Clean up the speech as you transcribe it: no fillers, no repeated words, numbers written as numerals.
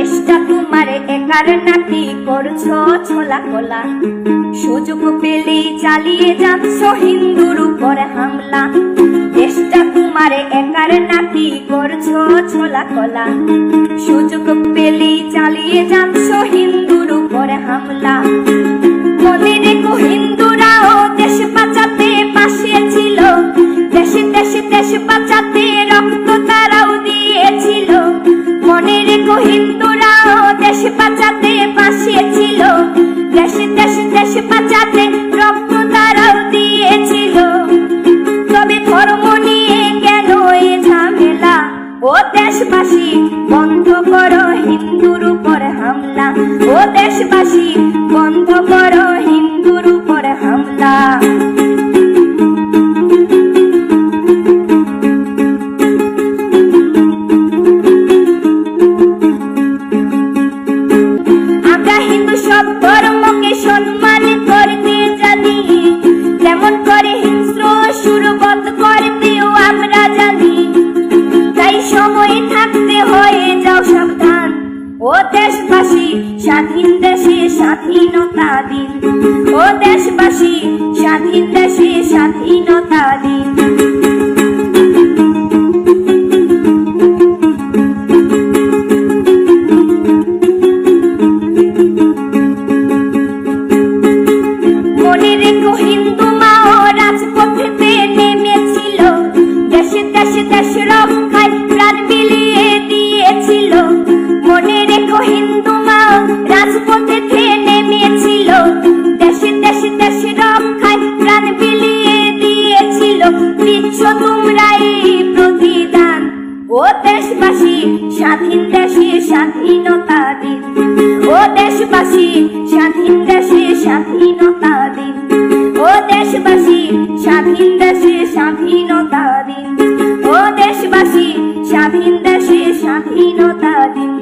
দেশটা তোমার একার নাকি করছো ছোলা কোলা, সুযোগ পেলেই চালিয়ে যাচ্ছ হিন্দুর উপর হামলা। দেশটা তোমার একার নাকি করছো ছোলা কোলা, সুযোগ পেলেই চালিয়ে যাচ্ছ হিন্দুর উপর হামলা। মনে রেখো হিন্দুরাও দেশ বাঁচাতে পাশে ছিল, দেশে দেশে দেশ বাঁচাতে রক্ত তারাও দিয়েছিল। মনে রেখো হিন্দুরাও দেশ বাঁচাতে পাশে ছিল, দেশে দেশে দেশ বাঁচাতে রক্ত তারাও দিয়েছিল। তবে ধর্ম নিয়ে কেন এ ঝামেলা, ও দেশবাসী বন্ধ করো হিন্দুর উপর হামলা, ও দেশবাসী বন্ধ করো হিন্দুর উপর হামলা। আমরা হিন্দু সব ধর্মকে সম্মান করতে জানি, যেমন করে হিংস্র সুরবধ করতেও আমরা জানি। তাই সময় থাকতে হয়ে যাও সাবধান, ও দেশবাসী স্বাধীন দেশে স্বাধীনতা দিন, ও দেশবাসী স্বাধীন দেশে স্বাধীনতা দিন। মনে রেখো হিন্দু মাও রাজপথেতে নেমেছিল, দেশে দেশে দেশ রক্ষায় প্রাণ বিলিয়ে দিয়েছিল। মনে রেখো হিন্দু মাও রাজপথেতে নেমেছিল, দেশে দেশে দেশ রক্ষায় প্রাণ বিলিয়ে দিয়েছিল। দিচ্ছ তোমরা এই প্রতিদান, ও দেশবাসী স্বাধীন দেশে স্বাধীনতা দিন, ও দেশবাসী স্বাধীন দেশে স্বাধীনতা দিন, ও দেশবাসী স্বাধীন দেশে স্বাধীনতা দিন, ও দেশবাসী স্বাধীন দেশে স্বাধীনতা দিন।